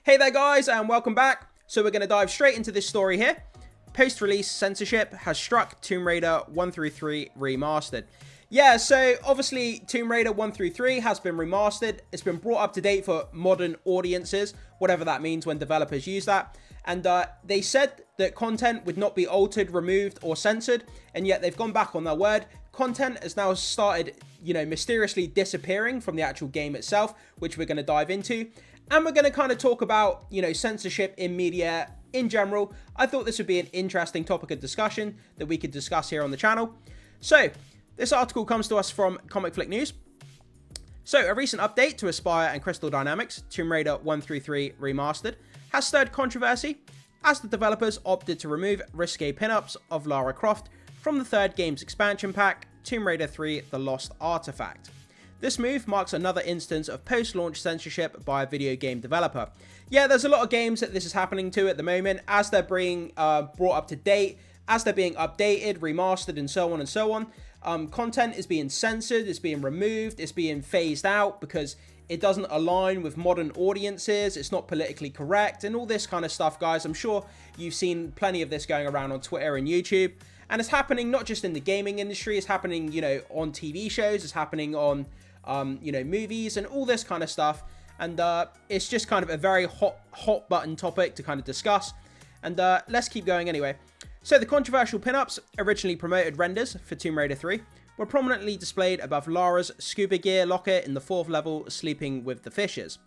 Hey there guys, and welcome back. So we're going to dive straight into this story here. Post-release censorship has struck Tomb Raider 1 through 3 remastered. Yeah, so obviously Tomb Raider 1 through 3 has been remastered. It's been brought up to date for modern audiences, whatever that means when developers use that. And they said that content would not be altered, removed, or censored, and yet they've gone back on their word. Content has now started, mysteriously disappearing from the actual game itself, which we're going to dive into. And we're going to kind of talk about, censorship in media in general. I thought this would be an interesting topic of discussion that we could discuss here on the channel. So, this article comes to us from Comic Flick News. So, a recent update to Aspyr and Crystal Dynamics, Tomb Raider 1 through 3 Remastered, has stirred controversy as the developers opted to remove risque pinups of Lara Croft from the third game's expansion pack, Tomb Raider 3 The Lost Artifact. This move marks another instance of post-launch censorship by a video game developer. Yeah, there's a lot of games that this is happening to at the moment as they're being brought up to date, as they're being updated, remastered, and so on and so on. Content is being censored, it's being removed, it's being phased out because it doesn't align with modern audiences, it's not politically correct, and all this kind of stuff, guys. I'm sure you've seen plenty of this going around on Twitter and YouTube. And it's happening not just in the gaming industry, it's happening, on TV shows, it's happening on movies and all this kind of stuff. And it's just kind of a very hot button topic to kind of discuss. And let's keep going anyway. So the controversial pinups, originally promoted renders for Tomb Raider 3, were prominently displayed above Lara's scuba gear locker in the 4th level, sleeping with the fishes.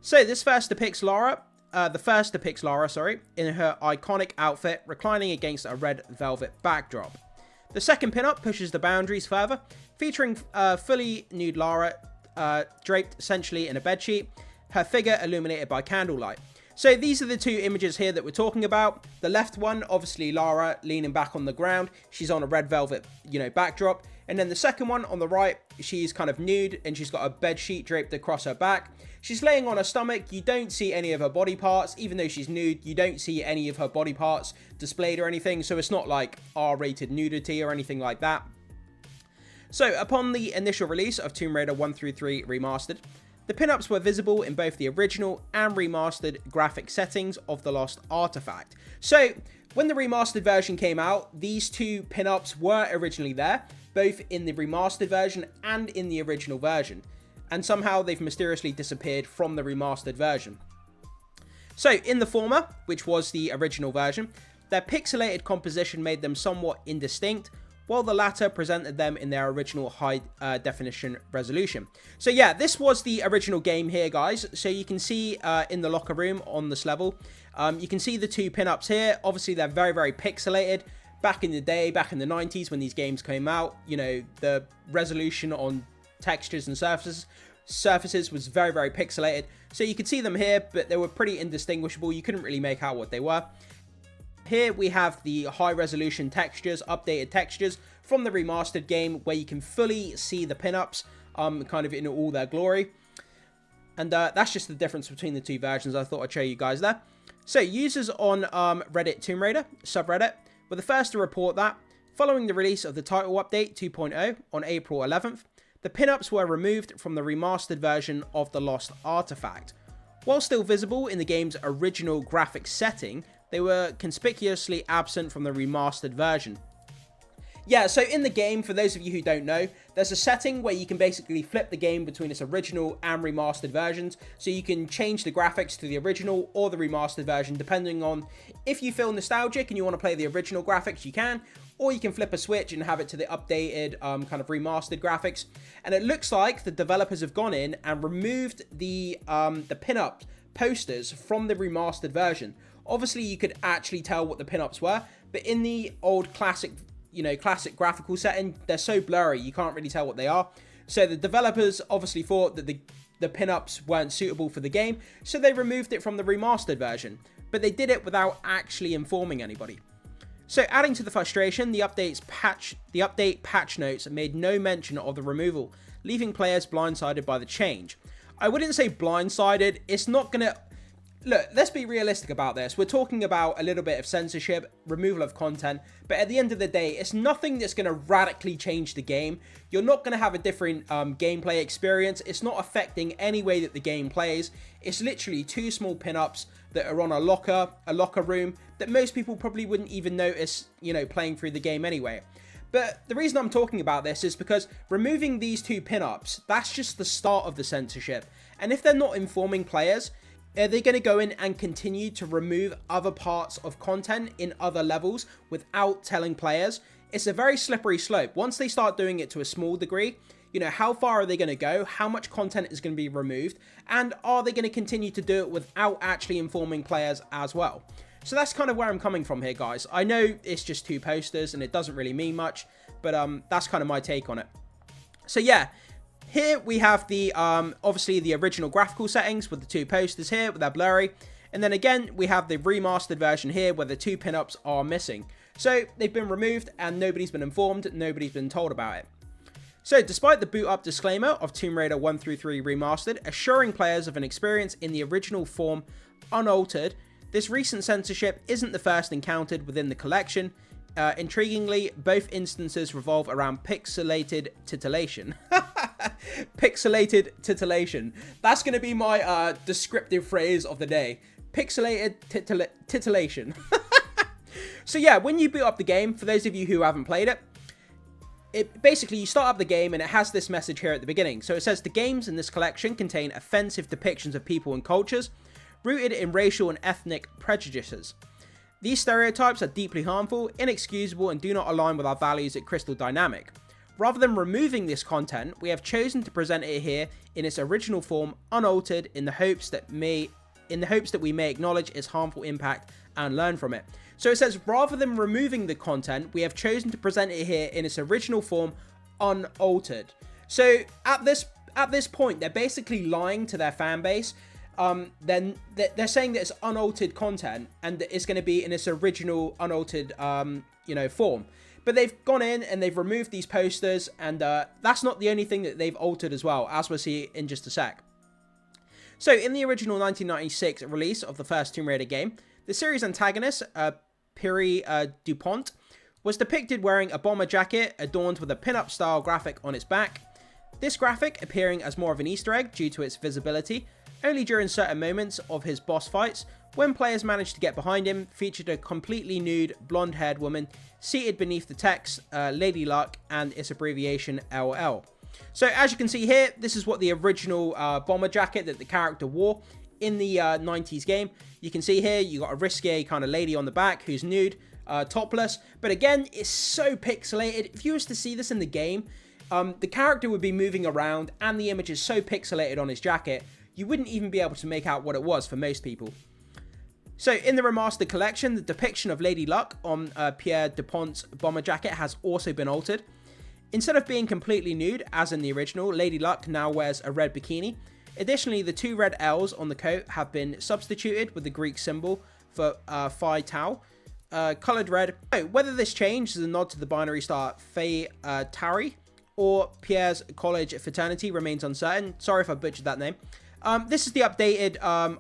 So this first depicts Lara, in her iconic outfit, reclining against a red velvet backdrop. The second pinup pushes the boundaries further, featuring fully nude Lara, draped essentially in a bedsheet, her figure illuminated by candlelight. So these are the two images here that we're talking about. The left one, obviously Lara leaning back on the ground. She's on a red velvet, backdrop. And then the second one on the right, she's kind of nude and she's got a bed sheet draped across her back. She's laying on her stomach. You don't see any of her body parts. Even though she's nude, you don't see any of her body parts displayed or anything. So it's not like R-rated nudity or anything like that. So upon the initial release of Tomb Raider 1 through 3 Remastered, the pinups were visible in both the original and remastered graphic settings of the Lost Artifact. So, when the remastered version came out, these two pinups were originally there, both in the remastered version and in the original version. And somehow they've mysteriously disappeared from the remastered version. So, in the former, which was the original version, their pixelated composition made them somewhat indistinct, while the latter presented them in their original high definition resolution. So yeah, this was the original game here, guys. So you can see in the locker room on this level, you can see the two pinups here. Obviously, they're very, very pixelated. Back in the day, back in the 90s when these games came out, the resolution on textures and surfaces was very, very pixelated. So you could see them here, but they were pretty indistinguishable. You couldn't really make out what they were. Here we have the high resolution textures, updated textures from the remastered game where you can fully see the pinups kind of in all their glory. And that's just the difference between the two versions. I thought I'd show you guys there. So users on Reddit Tomb Raider subreddit were the first to report that following the release of the title update 2.0 on April 11th, the pinups were removed from the remastered version of the Lost Artifact. While still visible in the game's original graphic setting, they were conspicuously absent from the remastered version. Yeah, so in the game, for those of you who don't know, there's a setting where you can basically flip the game between its original and remastered versions. So you can change the graphics to the original or the remastered version, depending on if you feel nostalgic and you want to play the original graphics, you can. Or you can flip a switch and have it to the updated kind of remastered graphics. And it looks like the developers have gone in and removed the pinup posters from the remastered version. Obviously, you could actually tell what the pinups were, but in the old classic graphical setting, they're so blurry, you can't really tell what they are. So the developers obviously thought that the pinups weren't suitable for the game, so they removed it from the remastered version. But they did it without actually informing anybody. So adding to the frustration, the update patch notes made no mention of the removal, leaving players blindsided by the change. I wouldn't say blindsided, it's not going to look, let's be realistic about this. We're talking about a little bit of censorship, removal of content, but at the end of the day, it's nothing that's going to radically change the game. You're not going to have a different gameplay experience. It's not affecting any way that the game plays. It's literally 2 small pinups that are on a locker room that most people probably wouldn't even notice, you know, playing through the game anyway. But the reason I'm talking about this is because removing these 2 pinups, that's just the start of the censorship. And if they're not informing players, are they going to go in and continue to remove other parts of content in other levels without telling players? It's a very slippery slope. Once they start doing it to a small degree, you know, how far are they going to go? How much content is going to be removed? And are they going to continue to do it without actually informing players as well? So that's kind of where I'm coming from here, guys. I know it's just 2 posters and it doesn't really mean much, but that's kind of my take on it. So yeah, here we have the, obviously the original graphical settings with the 2 posters here, with their blurry. And then again, we have the remastered version here where the 2 pinups are missing. So they've been removed and nobody's been informed, nobody's been told about it. So despite the boot up disclaimer of Tomb Raider 1 through 3 Remastered, assuring players of an experience in the original form unaltered, this recent censorship isn't the first encountered within the collection. Intriguingly, both instances revolve around pixelated titillation. Pixelated titillation. That's going to be my descriptive phrase of the day. Pixelated titillation. So yeah, when you boot up the game, for those of you who haven't played it, basically you start up the game and it has this message here at the beginning. So it says the games in this collection contain offensive depictions of people and cultures rooted in racial and ethnic prejudices. These stereotypes are deeply harmful, inexcusable, and do not align with our values at Crystal Dynamic. Rather than removing this content, we have chosen to present it here in its original form, unaltered, in the hopes that we may acknowledge its harmful impact and learn from it. So it says, rather than removing the content, we have chosen to present it here in its original form, unaltered. So at this point, they're basically lying to their fan base. Then they're saying that it's unaltered content and that it's going to be in its original unaltered, form. But they've gone in and they've removed these posters, and that's not the only thing that they've altered as well, as we'll see in just a sec. So in the original 1996 release of the first Tomb Raider game, the series antagonist, Pierre Dupont, was depicted wearing a bomber jacket adorned with a pin-up style graphic on its back. This graphic, appearing as more of an Easter egg due to its visibility, only during certain moments of his boss fights, when players managed to get behind him, featured a completely nude, blonde-haired woman seated beneath the text, Lady Luck, and its abbreviation, LL. So as you can see here, this is what the original bomber jacket that the character wore in the 90s game. You can see here, you got a risque kind of lady on the back who's nude, topless. But again, it's so pixelated. If you was to see this in the game, the character would be moving around and the image is so pixelated on his jacket, you wouldn't even be able to make out what it was for most people. So in the remastered collection, the depiction of Lady Luck on Pierre Dupont's bomber jacket has also been altered. Instead of being completely nude, as in the original, Lady Luck now wears a red bikini. Additionally, the 2 red L's on the coat have been substituted with the Greek symbol for Phi Tau, coloured red. So whether this change is a nod to the binary star Phi Tauri or Pierre's college fraternity remains uncertain. Sorry if I butchered that name. This is the updated,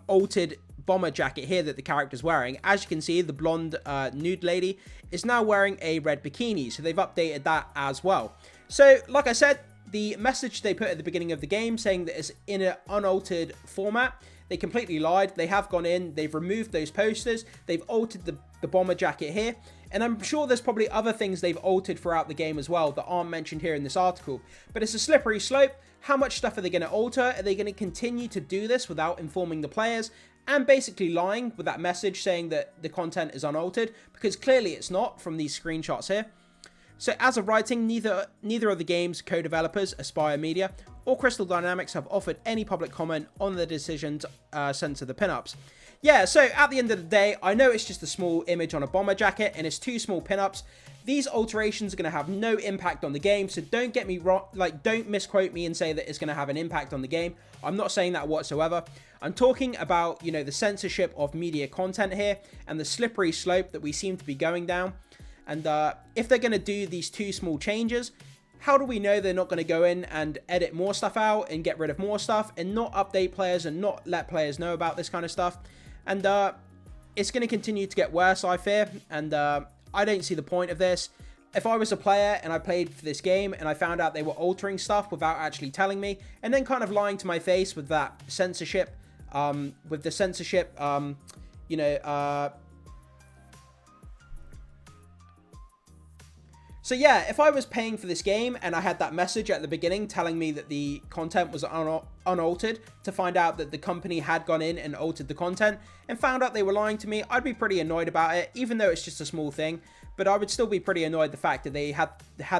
altered bomber jacket here that the character's wearing. As you can see, the blonde nude lady is now wearing a red bikini, so they've updated that as well. So, like I said, the message they put at the beginning of the game saying that it's in an unaltered format, they completely lied. They have gone in, they've removed those posters, they've altered the bomber jacket here, and I'm sure there's probably other things they've altered throughout the game as well that aren't mentioned here in this article. But it's a slippery slope. How much stuff are they going to alter? Are they going to continue to do this without informing the players and basically lying with that message saying that the content is unaltered? Because clearly it's not from these screenshots here. So as of writing, neither of the game's co-developers, Aspire Media or Crystal Dynamics, have offered any public comment on the decision to censor the pinups. Yeah, so at the end of the day, I know it's just a small image on a bomber jacket and it's 2 small pinups. These alterations are going to have no impact on the game, so don't get me wrong, don't misquote me and say that it's going to have an impact on the game. I'm not saying that whatsoever. I'm talking about, the censorship of media content here and the slippery slope that we seem to be going down. And if they're going to do these 2 small changes, how do we know they're not going to go in and edit more stuff out and get rid of more stuff and not update players and not let players know about this kind of stuff? And it's going to continue to get worse, I fear, and I don't see the point of this. If I was a player and I played for this game and I found out they were altering stuff without actually telling me, and then kind of lying to my face with that censorship, with the censorship, you know, so yeah, if I was paying for this game and I had that message at the beginning telling me that the content was unaltered, to find out that the company had gone in and altered the content and found out they were lying to me, I'd be pretty annoyed about it, even though it's just a small thing. But I would still be pretty annoyed the fact that they had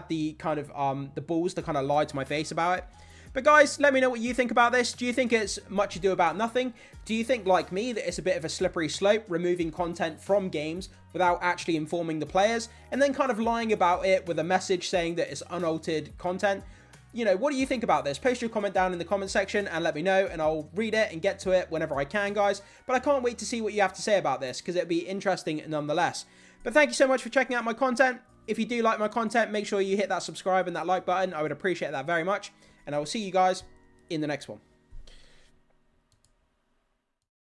the kind of the balls to kind of lie to my face about it. But guys, let me know what you think about this. Do you think it's much ado about nothing? Do you think, like me, that it's a bit of a slippery slope, removing content from games without actually informing the players, and then kind of lying about it with a message saying that it's unaltered content? You know, what do you think about this? Post your comment down in the comment section and let me know, and I'll read it and get to it whenever I can, guys. But I can't wait to see what you have to say about this, because it'd be interesting nonetheless. But thank you so much for checking out my content. If you do like my content, make sure you hit that subscribe and that like button. I would appreciate that very much. And I will see you guys in the next one.